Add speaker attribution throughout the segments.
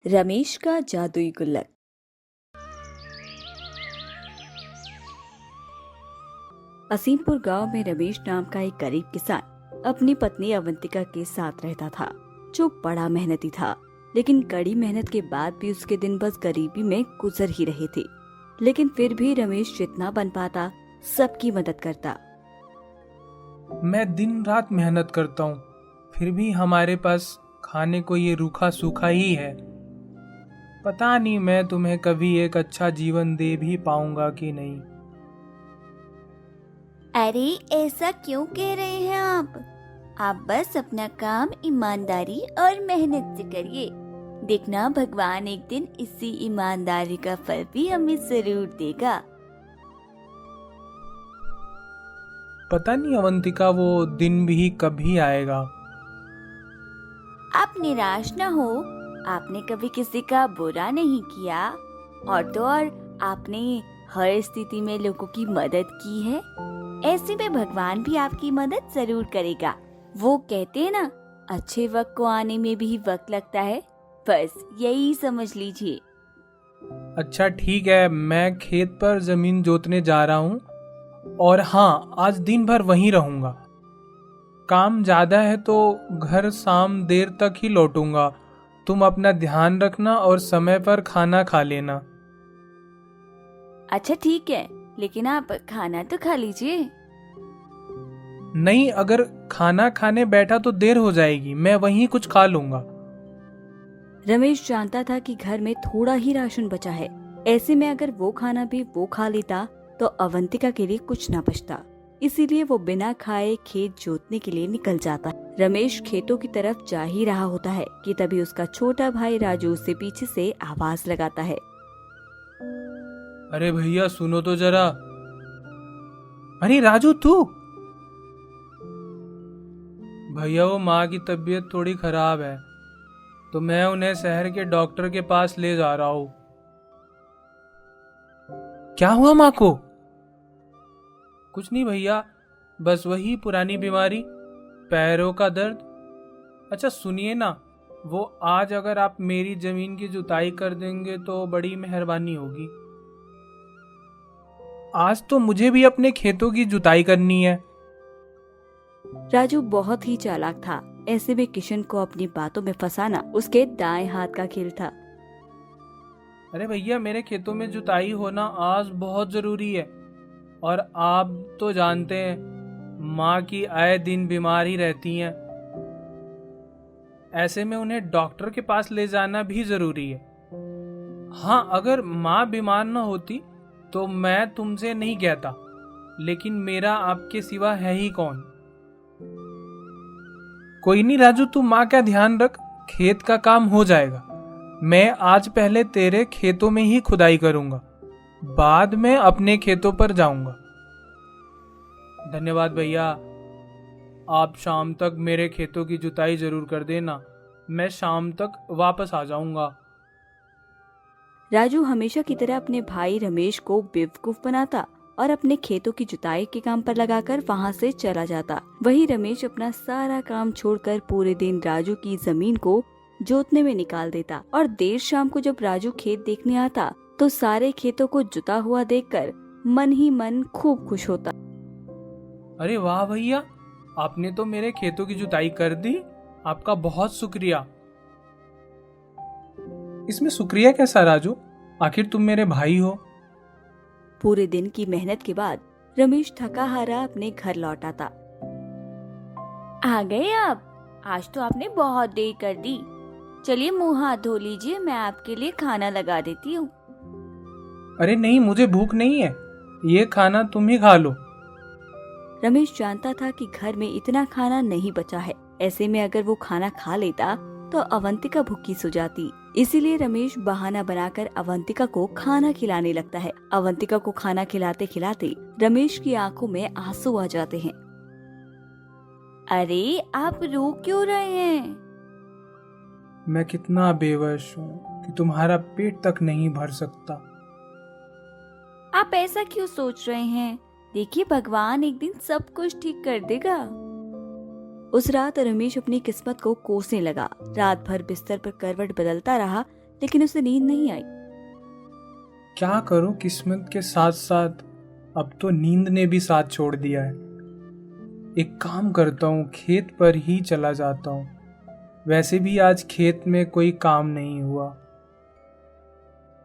Speaker 1: रमेश का जादुई गुल्लक। असीमपुर गांव में रमेश नाम का एक गरीब किसान अपनी पत्नी अवंतिका के साथ रहता था, जो बड़ा मेहनती था। लेकिन कड़ी मेहनत के बाद भी उसके दिन बस गरीबी में गुजर ही रहे थे। लेकिन फिर भी रमेश जितना बन पाता सबकी मदद करता।
Speaker 2: मैं दिन रात मेहनत करता हूँ, फिर भी हमारे पास खाने को ये रूखा सूखा ही है। पता नहीं मैं तुम्हें कभी एक अच्छा जीवन दे भी पाऊंगा कि नहीं।
Speaker 3: अरे ऐसा क्यों कह रहे हैं आप बस अपना काम ईमानदारी और मेहनत से करिए। देखना भगवान एक दिन इसी ईमानदारी का फल भी हमें जरूर देगा।
Speaker 2: पता नहीं अवंतिका वो दिन भी कभी आएगा।
Speaker 3: आप निराश न हो, आपने कभी किसी का बुरा नहीं किया, और तो और आपने हर स्थिति में लोगों की मदद की है। ऐसे में भगवान भी आपकी मदद जरूर करेगा। वो कहते हैं ना, अच्छे वक्त को आने में भी वक्त लगता है, बस यही समझ लीजिए।
Speaker 2: अच्छा ठीक है, मैं खेत पर जमीन जोतने जा रहा हूँ और हाँ, आज दिन भर वहीं रहूंगा। काम ज्यादा है तो घर शाम देर तक ही लौटूंगा। तुम अपना ध्यान रखना और समय पर खाना खा लेना।
Speaker 3: अच्छा ठीक है, लेकिन आप खाना तो खा लीजिए।
Speaker 2: नहीं, अगर खाना खाने बैठा तो देर हो जाएगी, मैं वहीं कुछ खा लूंगा।
Speaker 1: रमेश जानता था कि घर में थोड़ा ही राशन बचा है। ऐसे में अगर वो खाना भी वो खा लेता तो अवंतिका के लिए कुछ ना बचता। इसीलिए वो बिना खाए खेत जोतने के लिए निकल जाता। रमेश खेतों की तरफ जा ही रहा होता है कि तभी उसका छोटा भाई राजू उससे पीछे से आवाज लगाता है।
Speaker 2: अरे भैया सुनो तो जरा। अरे राजू तू? भैया वो माँ की तबीयत थोड़ी खराब है, तो मैं उन्हें शहर के डॉक्टर के पास ले जा रहा हूँ। क्या हुआ माँ को? कुछ नहीं भैया, बस वही पुरानी बीमारी, पैरों का दर्द। अच्छा सुनिए ना, वो आज अगर आप मेरी जमीन की जुताई कर देंगे तो बड़ी मेहरबानी होगी। आज तो मुझे भी अपने खेतों की जुताई करनी है।
Speaker 1: राजू बहुत ही चालाक था। ऐसे में किशन को अपनी बातों में फंसाना उसके दाएं हाथ का खेल था।
Speaker 2: अरे भैया, मेरे खेतों में जुताई होना आज बहुत जरूरी है, और आप तो जानते हैं माँ की आए दिन बीमार ही रहती हैं। ऐसे में उन्हें डॉक्टर के पास ले जाना भी जरूरी है। हाँ, अगर माँ बीमार न होती तो मैं तुमसे नहीं कहता, लेकिन मेरा आपके सिवा है ही कौन। कोई नहीं राजू, तू माँ का ध्यान रख, खेत का काम हो जाएगा। मैं आज पहले तेरे खेतों में ही खुदाई करूंगा, बाद में अपने खेतों पर जाऊंगा। धन्यवाद भैया, आप शाम तक मेरे खेतों की जुताई जरूर कर देना, मैं शाम तक वापस आ जाऊंगा।
Speaker 1: राजू हमेशा की तरह अपने भाई रमेश को बेवकूफ बनाता और अपने खेतों की जुताई के काम पर लगाकर वहाँ से चला जाता। वही रमेश अपना सारा काम छोड़कर पूरे दिन राजू की जमीन को जोतने में निकाल देता, और देर शाम को जब राजू खेत देखने आता तो सारे खेतों को जुता हुआ देखकर मन ही मन खूब खुश होता।
Speaker 2: अरे वाह भैया, आपने तो मेरे खेतों की जुताई कर दी, आपका बहुत शुक्रिया। इसमें शुक्रिया कैसा राजू, आखिर तुम मेरे भाई हो।
Speaker 1: पूरे दिन की मेहनत के बाद रमेश थका हारा अपने घर लौट आता।
Speaker 3: आ गए आप? आज तो आपने बहुत देर कर दी। चलिए मुंह हाथ धो लीजिए, मैं आपके लिए खाना लगा देती हूँ।
Speaker 2: अरे नहीं, मुझे भूख नहीं है, ये खाना तुम ही खा लो।
Speaker 1: रमेश जानता था कि घर में इतना खाना नहीं बचा है। ऐसे में अगर वो खाना खा लेता तो अवंतिका भूखी सो जाती। इसीलिए रमेश बहाना बनाकर अवंतिका को खाना खिलाने लगता है। अवंतिका को खाना खिलाते खिलाते रमेश की आंखों में आंसू आ जाते हैं।
Speaker 3: अरे आप रो क्यों रहे हैं?
Speaker 2: मैं कितना बेवश हूँ कि तुम्हारा पेट तक नहीं भर सकता।
Speaker 3: आप ऐसा क्यों सोच रहे हैं? देखिए भगवान एक दिन सब कुछ ठीक कर देगा।
Speaker 1: उस रात रमेश अपनी किस्मत को कोसने लगा। रात भर बिस्तर पर करवट बदलता रहा, लेकिन उसे नींद नहीं आई।
Speaker 2: क्या करूं, किस्मत के साथ साथ अब तो नींद ने भी साथ छोड़ दिया है। एक काम करता हूं, खेत पर ही चला जाता हूं। वैसे भी आज खेत में कोई काम नहीं हुआ।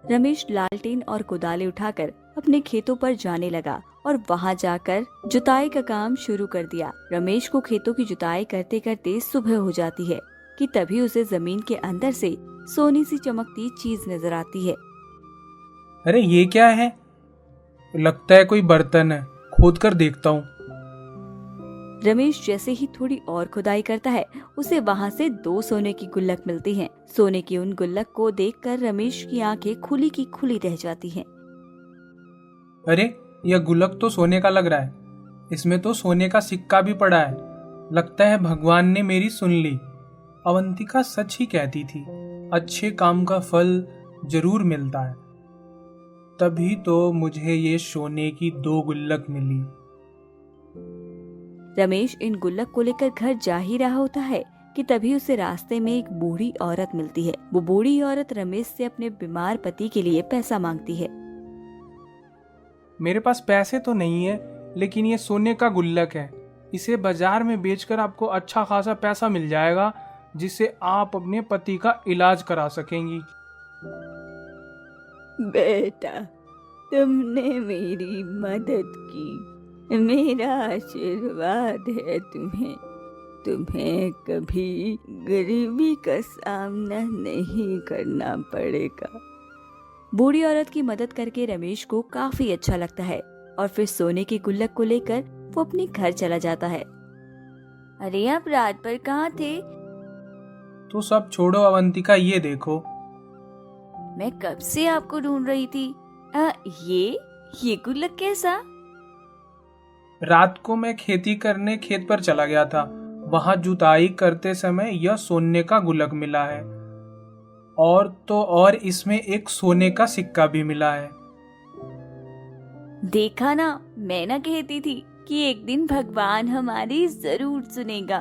Speaker 1: रमेश लालटेन और कुदाली उठाकर अपने खेतों पर जाने लगा और वहां जाकर जुताई का काम शुरू कर दिया। रमेश को खेतों की जुताई करते करते सुबह हो जाती है कि तभी उसे जमीन के अंदर से सोनी सी चमकती चीज नजर आती है।
Speaker 2: अरे ये क्या है? लगता है कोई बर्तन है, खोद कर देखता हूँ।
Speaker 1: रमेश जैसे ही थोड़ी और खुदाई करता है, उसे वहां से 2 सोने की गुल्लक मिलती हैं। सोने की उन गुल्लक को देखकर रमेश की आंखें खुली की खुली रह जाती हैं।
Speaker 2: अरे यह गुल्लक तो सोने का लग रहा है। इसमें तो सोने का सिक्का भी पड़ा है। लगता है भगवान ने मेरी सुन ली। अवंतिका सच ही कहती थी, अच्छे काम का फल जरूर मिलता है। तभी तो मुझे ये सोने की 2 गुल्लक मिली।
Speaker 1: रमेश इन गुल्लक को लेकर घर जा ही रहा होता है कि तभी उसे रास्ते में एक बूढ़ी औरत मिलती है। वो बूढ़ी औरत रमेश से अपने बीमार पति के लिए पैसा मांगती है।
Speaker 2: मेरे पास पैसे तो नहीं है, लेकिन ये सोने का गुल्लक है। इसे बाजार में बेचकर आपको अच्छा खासा पैसा मिल जाएगा, जिससे आप अपने पति का इलाज करा सकेंगी।
Speaker 3: बेटा, तुमने मेरी मदद की, मेरा आशीर्वाद है तुम्हें। तुम्हें कभी गरीबी का सामना नहीं करना पड़ेगा।
Speaker 1: बूढ़ी औरत की मदद करके रमेश को काफी अच्छा लगता है और फिर सोने की गुल्लक को लेकर वो अपने घर चला जाता है।
Speaker 3: अरे आप रात पर कहाँ थे?
Speaker 2: तो सब छोड़ो अवंतिका, ये देखो।
Speaker 3: मैं कब से आपको ढूंढ रही थी। ये गुल्लक कैसा?
Speaker 2: रात को मैं खेती करने खेत पर चला गया था। वहां जुताई करते समय यह सोने का गुल्लक मिला है, और तो और इसमें एक सोने का सिक्का भी मिला है।
Speaker 3: देखा ना, मैं ना कहती थी कि एक दिन भगवान हमारी जरूर सुनेगा।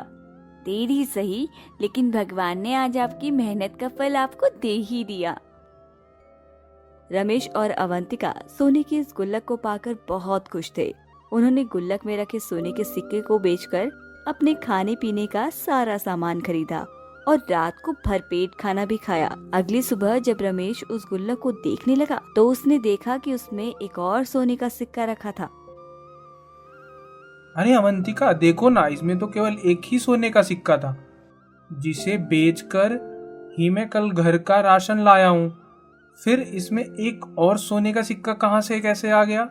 Speaker 3: देर ही सही, लेकिन भगवान ने आज आपकी मेहनत का फल आपको दे ही दिया।
Speaker 1: रमेश और अवंतिका सोने की इस गुल्लक को पाकर बहुत खुश थे। उन्होंने गुल्लक में रखे सोने के सिक्के को बेचकर अपने खाने पीने का सारा सामान खरीदा और रात को भरपेट खाना भी खाया। अगली सुबह जब रमेश उस गुल्लक को देखने लगा तो उसने देखा कि उसमें एक और सोने का सिक्का रखा था।
Speaker 2: अरे अवंतिका, देखो ना, इसमें तो केवल एक ही सोने का सिक्का था, जिसे बेचकर ही मैं कल घर का राशन लाया हूँ। फिर इसमें एक और सोने का सिक्का कहाँ से कैसे आ गया?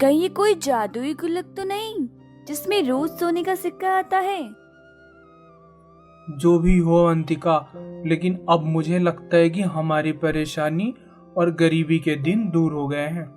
Speaker 3: कहीं ये कोई जादुई गुल्लक तो नहीं जिसमें रोज सोने का सिक्का आता है?
Speaker 2: जो भी हो अवंतिका, लेकिन अब मुझे लगता है कि हमारी परेशानी और गरीबी के दिन दूर हो गए हैं।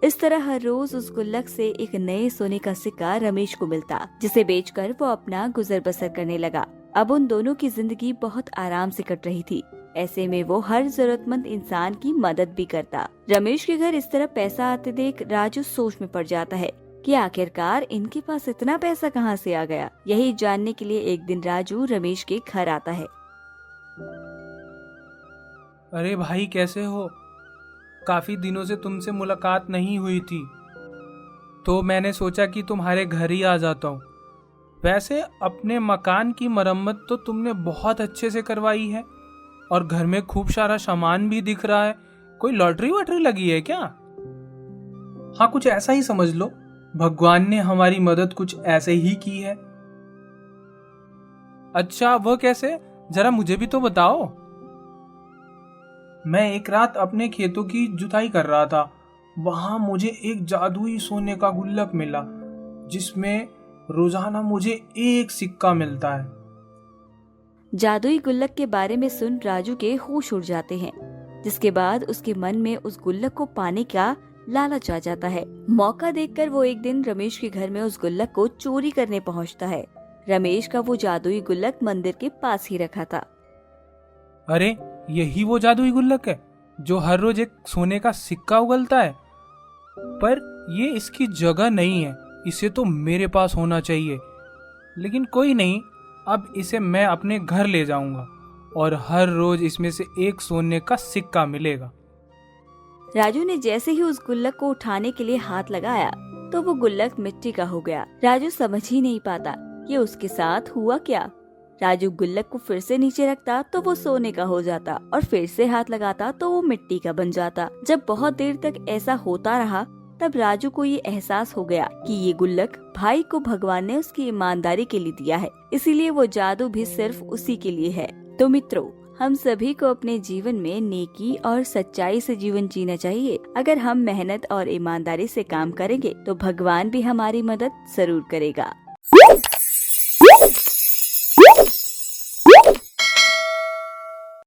Speaker 1: इस तरह हर रोज उस गुल्लक से एक नए सोने का सिक्का रमेश को मिलता, जिसे बेचकर वो अपना गुजर बसर करने लगा। अब उन दोनों की जिंदगी बहुत आराम से कट रही थी। ऐसे में वो हर जरूरतमंद इंसान की मदद भी करता। रमेश के घर इस तरह पैसा आते देख राजू सोच में पड़ जाता है कि आखिरकार इनके पास इतना पैसा कहाँ से आ गया। यही जानने के लिए एक दिन राजू रमेश के घर आता है।
Speaker 2: अरे भाई, कैसे हो? काफी दिनों से तुमसे मुलाकात नहीं हुई थी, तो मैंने सोचा कि तुम्हारे घर ही आ जाता हूँ। वैसे अपने मकान की मरम्मत तो तुमने बहुत अच्छे से करवाई है, और घर में खूब सारा सामान भी दिख रहा है। कोई लॉटरी वॉटरी लगी है क्या? हाँ, कुछ ऐसा ही समझ लो। भगवान ने हमारी मदद कुछ ऐसे ही की है। अच्छा, वो कैसे? जरा मुझे भी तो बताओ। मैं एक रात अपने खेतों की जुताई कर रहा था। वहां मुझे एक जादुई सोने का गुल्लक मिला, जिसमें रोजाना मुझे एक सिक्का मिलता है।
Speaker 1: जादुई गुल्लक के बारे में सुन राजू के होश उड़ जाते हैं, जिसके बाद उसके मन में उस गुल्लक को पाने का लालच आ जाता है। मौका देखकर वो एक दिन रमेश के घर में उस गुल्लक को चोरी करने पहुंचता है। रमेश का वो जादुई गुल्लक मंदिर के पास ही रखा था।
Speaker 2: अरे, यही वो जादुई गुल्लक है जो हर रोज एक सोने का सिक्का उगलता है। पर ये इसकी जगह नहीं है, इसे तो मेरे पास होना चाहिए। लेकिन कोई नहीं, अब इसे मैं अपने घर ले जाऊंगा और हर रोज इसमें से एक सोने का सिक्का मिलेगा।
Speaker 1: राजू ने जैसे ही उस गुल्लक को उठाने के लिए हाथ लगाया तो वो गुल्लक मिट्टी का हो गया। राजू समझ ही नहीं पाता कि उसके साथ हुआ क्या। राजू गुल्लक को फिर से नीचे रखता तो वो सोने का हो जाता और फिर से हाथ लगाता तो वो मिट्टी का बन जाता। जब बहुत देर तक ऐसा होता रहा तब राजू को ये एहसास हो गया कि ये गुल्लक भाई को भगवान ने उसकी ईमानदारी के लिए दिया है, इसीलिए वो जादू भी सिर्फ उसी के लिए है। तो मित्रों, हम सभी को अपने जीवन में नेकी और सच्चाई से जीवन जीना चाहिए। अगर हम मेहनत और ईमानदारी से काम करेंगे तो भगवान भी हमारी मदद जरूर करेगा।